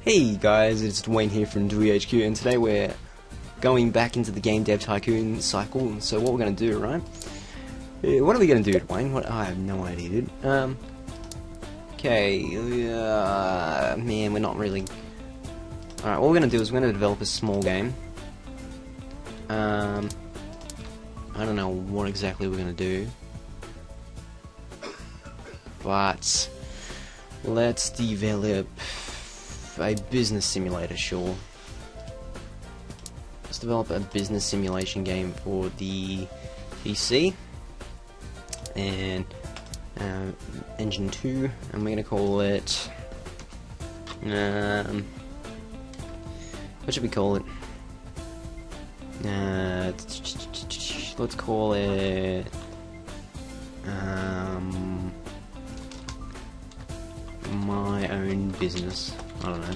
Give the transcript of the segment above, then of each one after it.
Hey guys, it's Duane here from DewyHQ, and today we're going back into the game Dev Tycoon cycle. So what we're going to do, right? What are we going to do, Duane? I have no idea, dude. Okay, man, we're not really... Alright, what we're going to do is we're going to develop a small game. I don't know what exactly we're going to do, but let's develop a business simulator, sure. Let's develop a business simulation game for the PC and engine 2, and we're gonna call it what should we call it? Let's call it my own business. I don't know.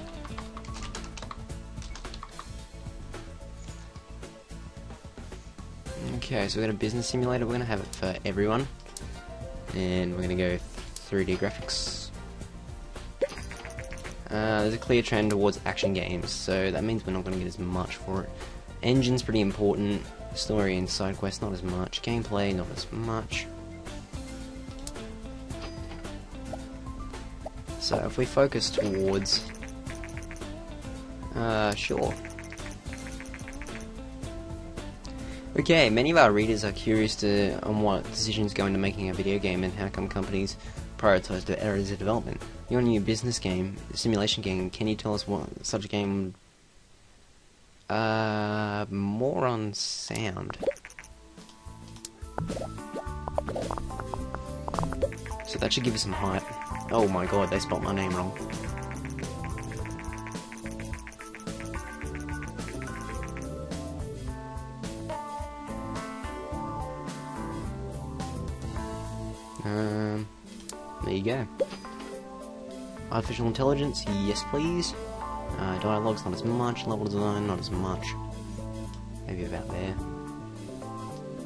Okay, so we've got a business simulator. We're going to have it for everyone. And we're going to go 3D graphics. There's a clear trend towards action games, so that means we're not going to get as much for it. Engine's pretty important. Story and side quests, not as much. Gameplay, not as much. So if we focus towards... sure. Okay, many of our readers are curious on what decisions go into making a video game and how come companies prioritize the areas of development. Your new business game, simulation game, can you tell us what such a game... more on sound. So that should give us some hype. Oh my god, they spelled my name wrong. There you go. Artificial intelligence, yes please. Dialogue's not as much, level design not as much. Maybe about there.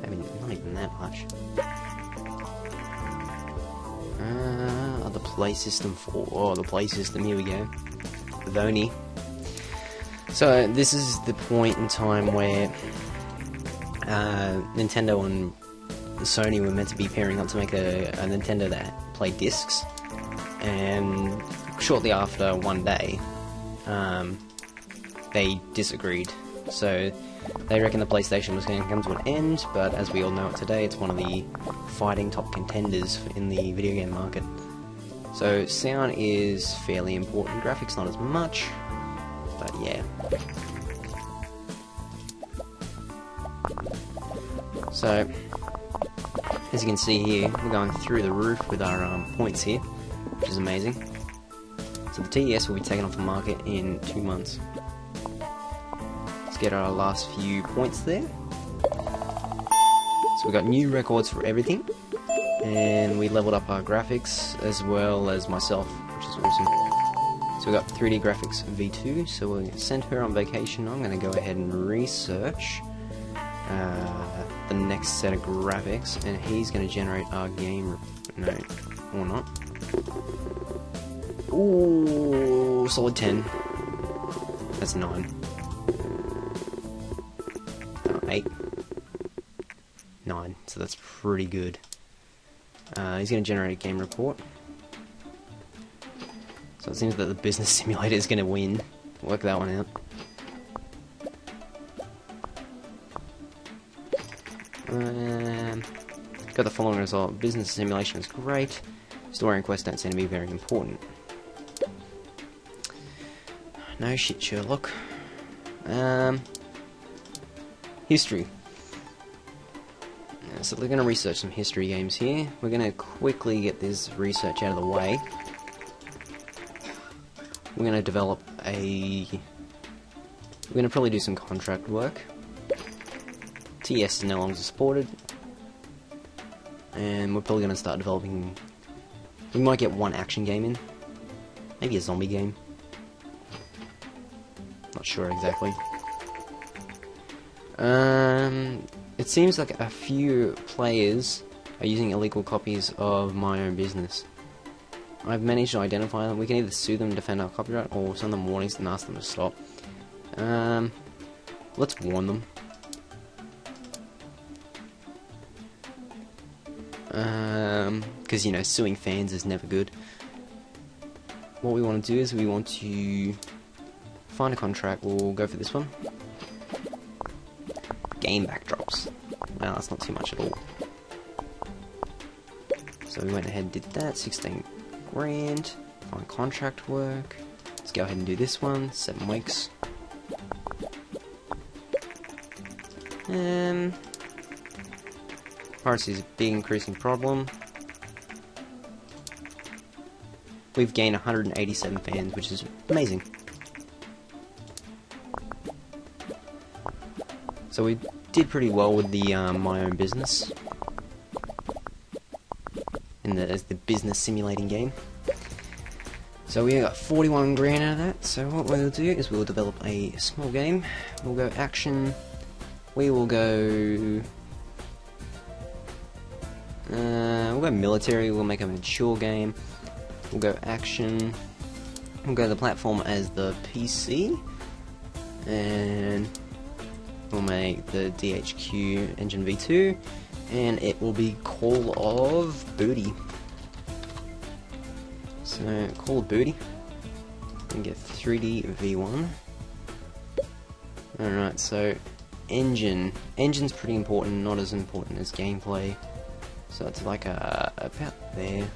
Maybe not even that much. The play system the play system, here we go. Voni. So this is the point in time where Nintendo and Sony were meant to be pairing up to make a Nintendo that played discs, and shortly after, one day, they disagreed. So they reckon the PlayStation was going to come to an end, but as we all know it today, it's one of the fighting top contenders in the video game market. So sound is fairly important, graphics not as much, but yeah. So, as you can see here, we're going through the roof with our points here, which is amazing. So the TES will be taken off the market in 2 months. Let's get our last few points there. So we've got new records for everything, and we leveled up our graphics as well as myself, which is awesome. So we've got 3D graphics V2, so we'll send her on vacation. I'm going to go ahead and research the next set of graphics, and he's going to generate our game. No, or not. Ooh, solid 10. That's 9. 8. 9. So that's pretty good. He's going to generate a game report. So it seems that the business simulator is going to win. Work that one out. Got the following result. Business simulation is great. Story and quest don't seem to be very important. No shit, Sherlock. History. So we're going to research some history games here. We're going to quickly get this research out of the way. We're going to develop a... We're going to probably do some contract work. TS is no longer supported. And we're probably going to start developing... We might get one action game in. Maybe a zombie game. Not sure exactly. It seems like a few players are using illegal copies of my own business. I've managed to identify them. We can either sue them, defend our copyright, or send them warnings and ask them to stop. Let's warn them. Because, you know, suing fans is never good. What we want to do is we want to find a contract. We'll go for this one. Game backdrops. Well, that's not too much at all. So we went ahead and did that. 16 grand. Find contract work. Let's go ahead and do this one. 7 weeks. Piracy is a big increasing problem. We've gained 187 fans, which is amazing. So we did pretty well with the my own business as the business simulating game. So we got 41 grand out of that. So what we'll do is we'll develop a small game. We'll go action. We will go. We'll go military. We'll make a mature game. We'll go action. We'll go the platform as the PC, and we'll make the DewyHQ engine V2, and it will be Call of Booty. So Call of Booty. And get 3D V1. Alright, so engine's pretty important, not as important as gameplay. So it's like about there.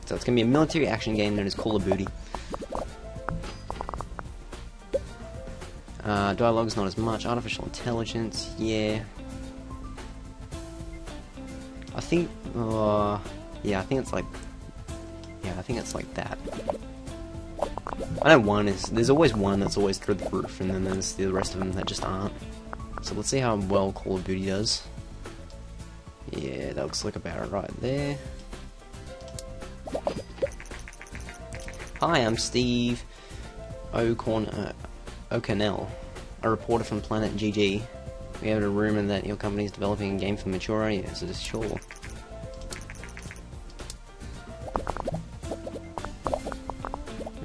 So it's gonna be a military action game known as Call of Booty. Dialogue's not as much. Artificial intelligence, yeah. I think, yeah, I think it's like that. I know one is, there's always one that's always through the roof, and then there's the rest of them that just aren't. So let's see how well Call of Duty does. Yeah, that looks like about right there. Hi, I'm Steve O'Connell, a reporter from Planet GG. We have a rumor that your company is developing a game for mature audiences, sure.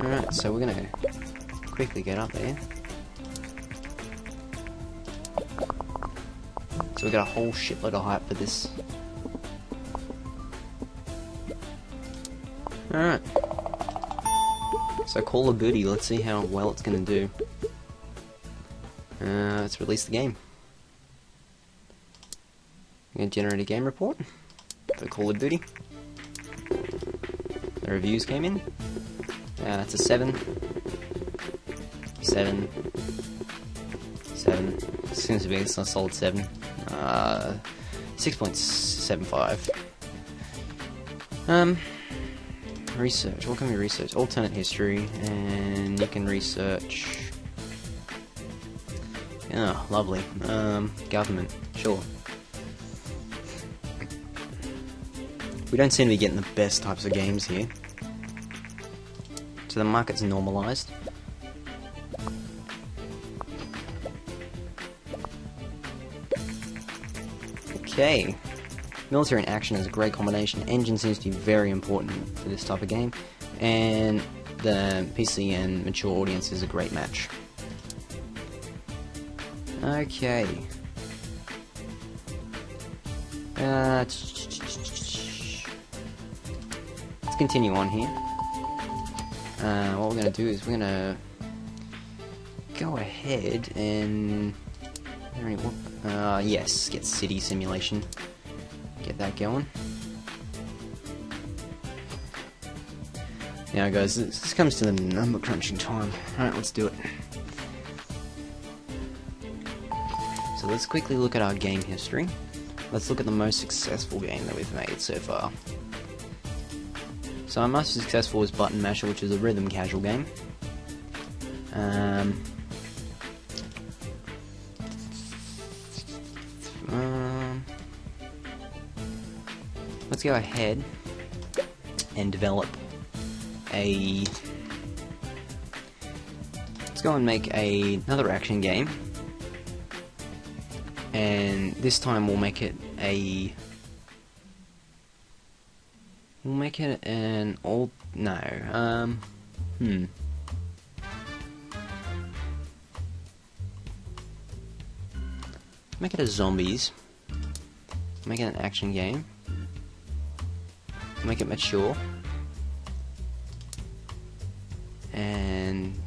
Alright, so we're gonna quickly get up there. So we got a whole shitload of hype for this. Alright. So Call of Duty, let's see how well it's gonna do. Let's release the game. I'm gonna generate a game report for Call of Duty. The reviews came in. It's a 7. 7. 7. Seems to be a solid 7. 6.75. Research. What can we research? Alternate history, and you can research. Oh, lovely. Government. Sure. We don't seem to be getting the best types of games here. So the market's normalized. Okay. Military and action is a great combination. Engine seems to be very important for this type of game. And the PC and mature audience is a great match. Okay. Let's continue on here. What we're going to do is we're going to go ahead and... yes, get city simulation. Get that going. Now guys, this comes to the number crunching time. Alright, let's do it. So let's quickly look at our game history. Let's look at the most successful game that we've made so far. So our most successful is Button Masher, which is a rhythm casual game. Let's go ahead and develop a... Let's go and make another action game. And this time we'll make it a We'll make it an old... no, make it a zombies. Make it an action game. Make it mature. And...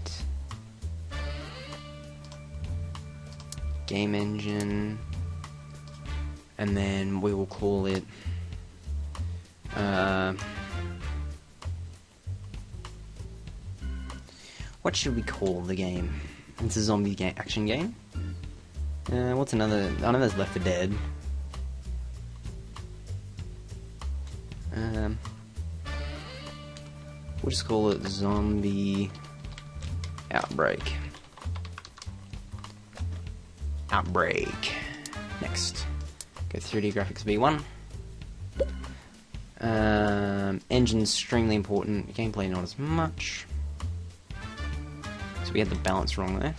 game engine. And then we will call it... what should we call the game? It's a zombie game, action game. What's another? I know there's Left 4 Dead. We'll just call it Zombie Outbreak. Outbreak. Next. Go 3D graphics V1. Engine's extremely important. Gameplay not as much. So we had the balance wrong there.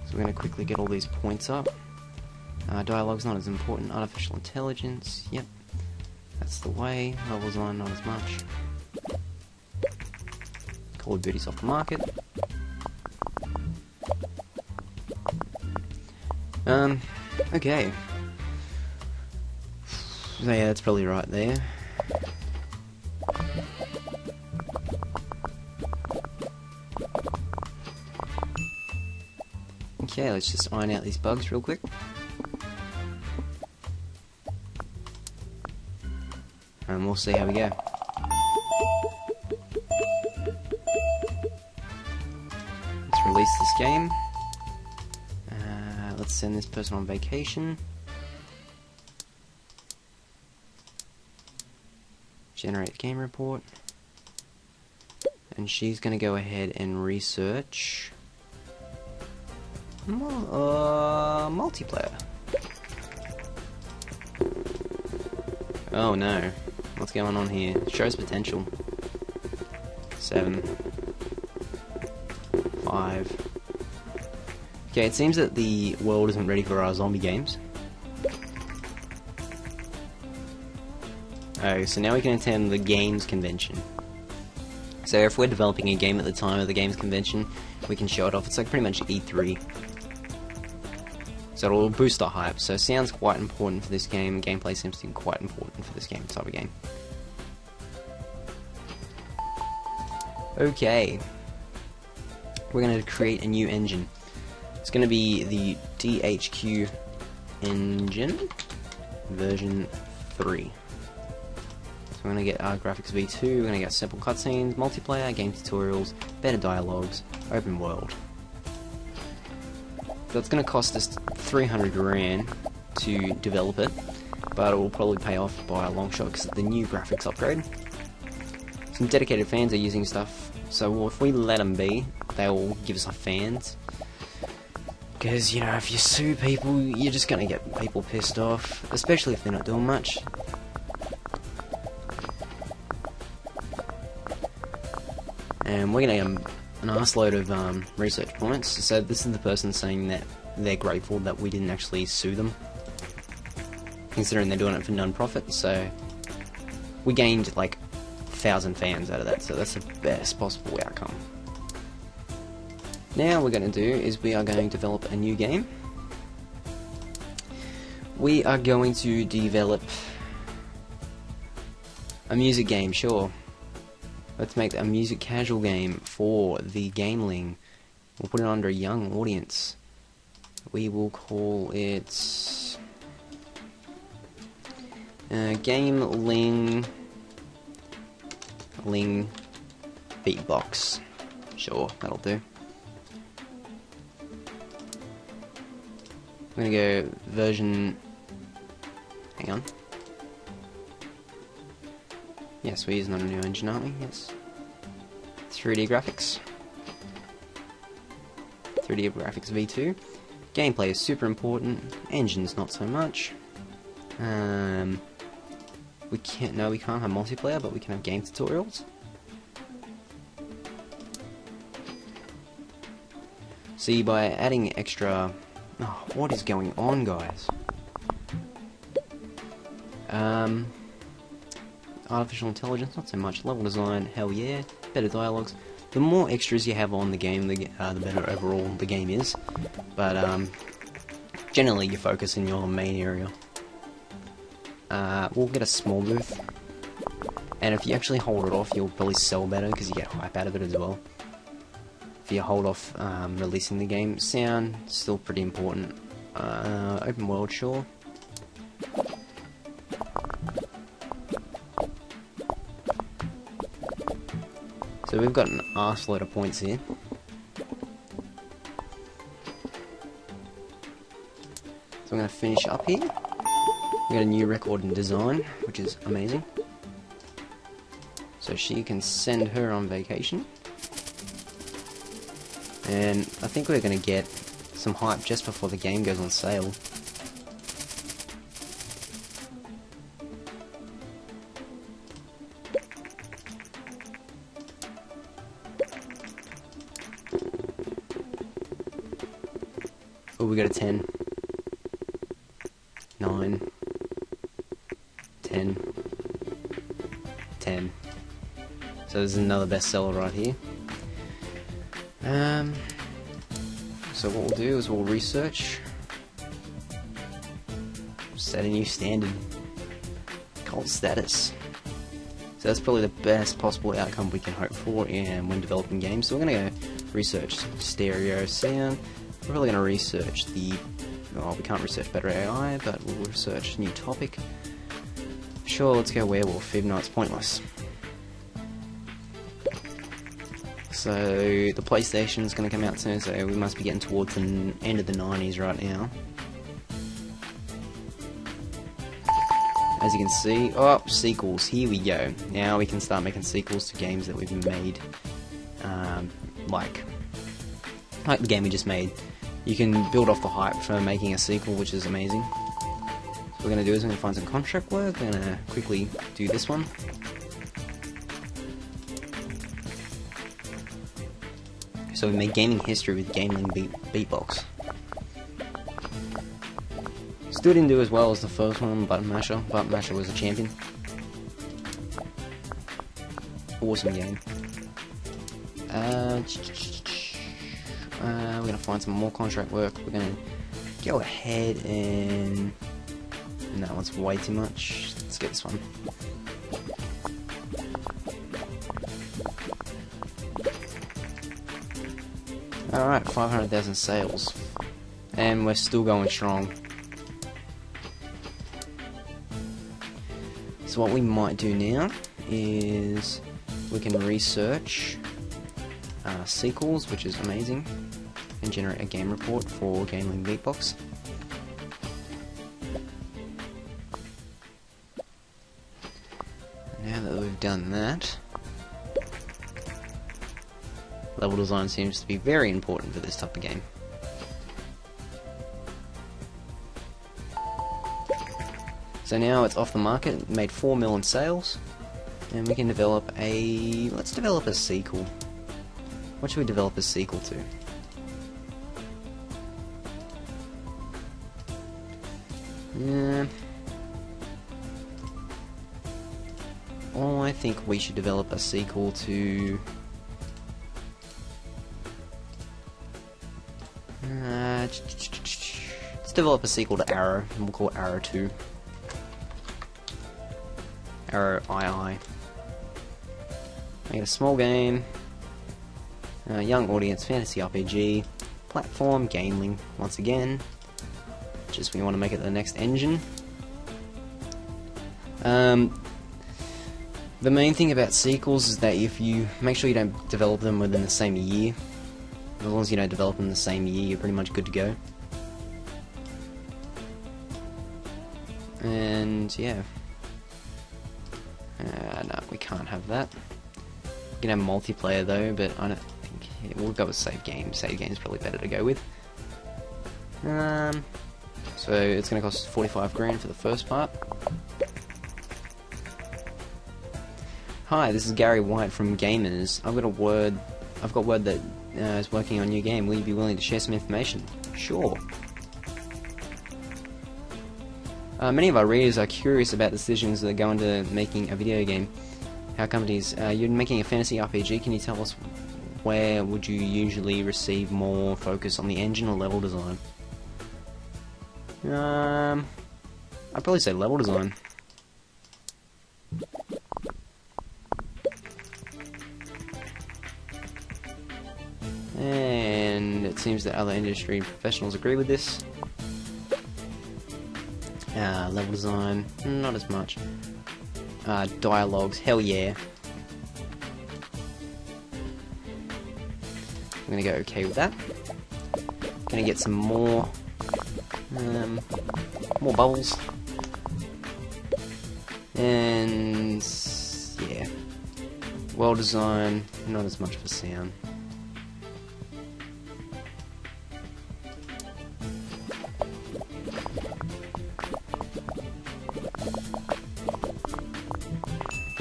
So we're going to quickly get all these points up. Dialogue's not as important. Artificial intelligence, yep. That's the way. Level design not as much. Call of Duty's off the market. Okay. So yeah, that's probably right there. Okay, let's just iron out these bugs real quick. And we'll see how we go. Let's release this game. Let's send this person on vacation. Generate game report. And she's going to go ahead and research multiplayer. Oh no. What's going on here? Shows potential. 7. 5. Okay, it seems that the world isn't ready for our zombie games. Oh, so now we can attend the games convention. So if we're developing a game at the time of the games convention, we can show it off. It's like pretty much E3. So it'll boost our hype. So it sounds quite important for this game. Gameplay seems to be quite important for this game, type of game. Okay. We're going to create a new engine. It's going to be the DewyHQ engine version 3. So we're going to get our graphics V2, we're going to get simple cutscenes, multiplayer, game tutorials, better dialogues, open world. So it's going to cost us 300 grand to develop it, but it will probably pay off by a long shot because of the new graphics upgrade. Some dedicated fans are using stuff, so if we let them be, they will give us our fans. Because, you know, if you sue people, you're just going to get people pissed off, especially if they're not doing much. And we're going to get an arseload of research points. So this is the person saying that they're grateful that we didn't actually sue them, considering they're doing it for non-profit. So we gained like 1,000 fans out of that, so that's the best possible outcome. Now what we're going to do is we are going to develop a new game. We are going to develop a music game, sure. Let's make a music casual game for the Gameling. We'll put it under a young audience. We will call it Gameling Beatbox. Sure, that'll do. I'm gonna go version... hang on. Yes, we're using a new engine, aren't we? Yes. 3D graphics. 3D graphics V2. Gameplay is super important. Engine's not so much. We can't have multiplayer, but we can have game tutorials. See, by adding extra... oh, what is going on, guys? Artificial intelligence, not so much. Level design, hell yeah. Better dialogues. The more extras you have on the game, the better overall the game is. But generally, you focus in your main area. We'll get a small booth, and if you actually hold it off, you'll probably sell better because you get hype out of it as well. If you hold off releasing the game, sound still pretty important. Open world, sure. So we've got an arse load of points here. So I'm going to finish up here. We got a new record in design, which is amazing. So she can send her on vacation. And I think we're going to get some hype just before the game goes on sale. Oh, we got a 10. 9. 10. 10. So there's another bestseller right here. So what we'll do is we'll research, set a new standard, cult status. So that's probably the best possible outcome we can hope for when developing games. So we're going to go research stereo sound. We're probably going to research the, well, we can't research better AI, but we'll research new topic. Sure, let's go werewolf, even though it's pointless. So the PlayStation is going to come out soon, so we must be getting towards the end of the 90s right now. As you can see, oh, sequels, here we go. Now we can start making sequels to games that we've made, like the game we just made. You can build off the hype for making a sequel, which is amazing. So what we're going to do is we're going to find some contract work. We're going to quickly do this one. So we made gaming history with Gameling Beatbox. Still didn't do as well as the first one, Button Masher. Button Masher was a champion. Awesome game. We're going to find some more contract work. We're going to go ahead and... No, that one's way too much. Let's get this one. Alright, 500,000 sales. And we're still going strong. So what we might do now is we can research sequels, which is amazing, and generate a game report for Gameling Beatbox. Now that we've done that, level design seems to be very important for this type of game. So now it's off the market, made 4 million in sales, and we can develop a... let's develop a sequel. What should we develop a sequel to? I think we should develop a sequel to... let's develop a sequel to Arrow, and we'll call it Arrow 2. Arrow II. Make it a small game, young audience, fantasy RPG, platform, Gameling, once again. Just we want to make it the next engine. The main thing about sequels is that if you make sure you don't develop them within the same year, as long as you don't develop them in the same year, you're pretty much good to go. And yeah. No, we can't have that. We can have multiplayer though, but I don't think... Yeah, we'll go with save game. Save game is probably better to go with. So it's going to cost 45 grand for the first part. Hi, this is Gary White from Gamers. I've got word that is working on a new game. Will you be willing to share some information? Sure. Many of our readers are curious about decisions that go into making a video game. How companies, you're making a fantasy RPG, can you tell us where would you usually receive more focus on the engine or level design? I'd probably say level design. And it seems that other industry professionals agree with this. Level design, not as much. Dialogues, hell yeah. I'm gonna go okay with that. Gonna get some more bubbles. And yeah. Well designed, not as much for sound.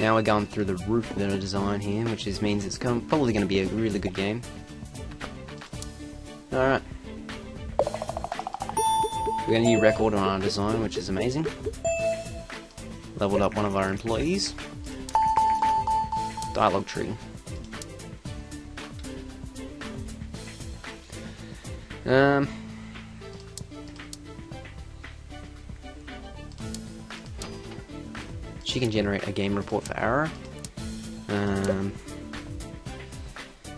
Now we're going through the roof of the design here, which means it's probably going to be a really good game. Alright. We got a new record on our design, which is amazing. Leveled up one of our employees. Dialogue tree. She can generate a game report for Arrow.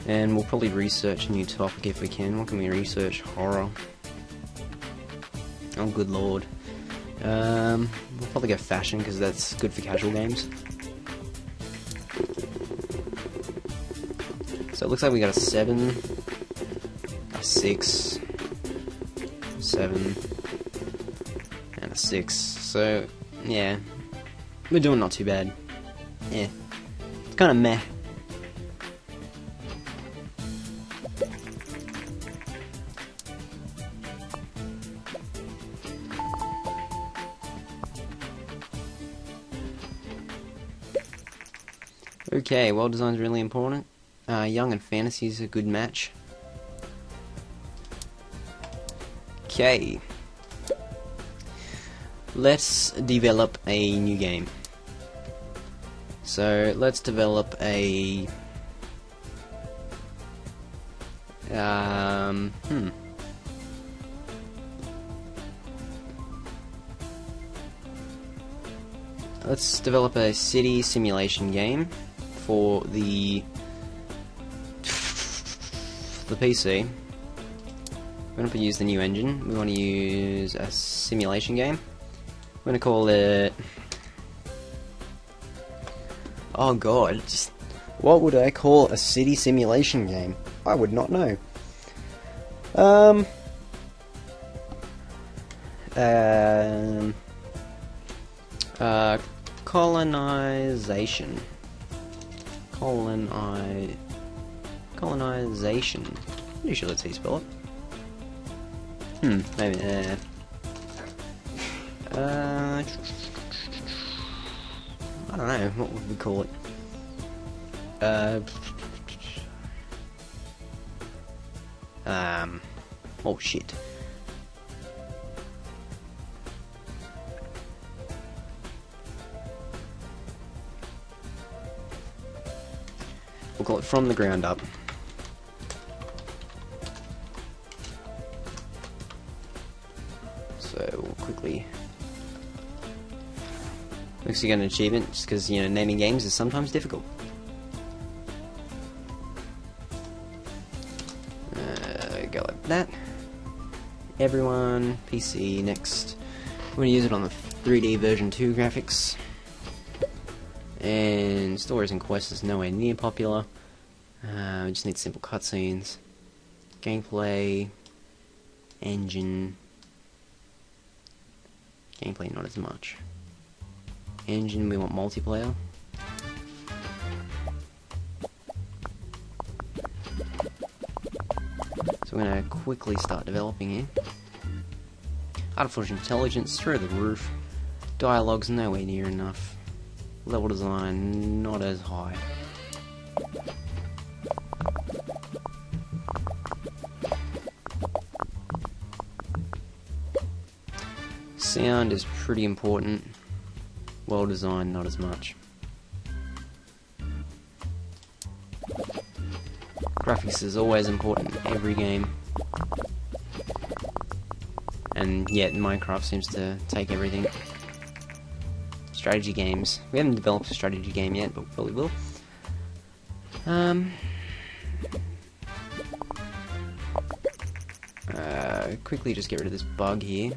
And we'll probably research a new topic if we can. What can we research? Horror. Oh, good lord. We'll probably go fashion because that's good for casual games. So it looks like we got a 7, a 6, 7, and a 6. So, yeah. We're doing not too bad. Yeah. It's kind of meh. Okay, well design's really important. Young and fantasy is a good match. Okay. Let's develop a new game. So let's develop a let's develop a city simulation game for the PC. We're going to use the new engine. We want to use a simulation game. We're going to call it... Oh god, just... What would I call a city simulation game? I would not know. Colonization. Colonization. Pretty sure that's how you spell it. Maybe, I don't know, what would we call it? Oh shit. We'll call it From the Ground Up. So we'll quickly... Looks like you got an achievement, just because, you know, naming games is sometimes difficult. Go like that. Everyone, PC, next. We're going to use it on the 3D version 2 graphics. And stories and quests is nowhere near popular. We just need simple cutscenes. Gameplay. Engine. Gameplay not as much. Engine, we want multiplayer. So we're going to quickly start developing here. Artificial intelligence through the roof. Dialogue's nowhere near enough. Level design not as high. Sound is pretty important. Well designed, not as much. Graphics is always important in every game. And yet Minecraft seems to take everything. Strategy games. We haven't developed a strategy game yet, but we probably will. Quickly just get rid of this bug here.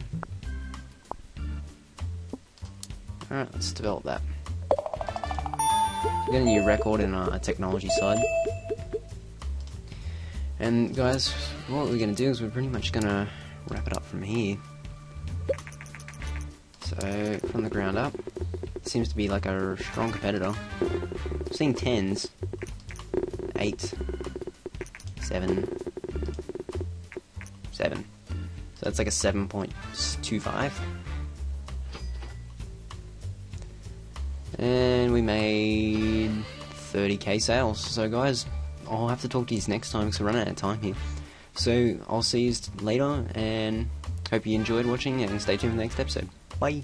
Alright, let's develop that. We're getting a new record in our technology side. And guys, what we're going to do is we're pretty much going to wrap it up from here. So, from the ground up, seems to be like a strong competitor. I'm seeing 10s, 8, 7, 7. So that's like a 7.25. And we made 30k sales. So guys, I'll have to talk to you next time because we're running out of time here. So I'll see you later, and hope you enjoyed watching, and stay tuned for the next episode. Bye!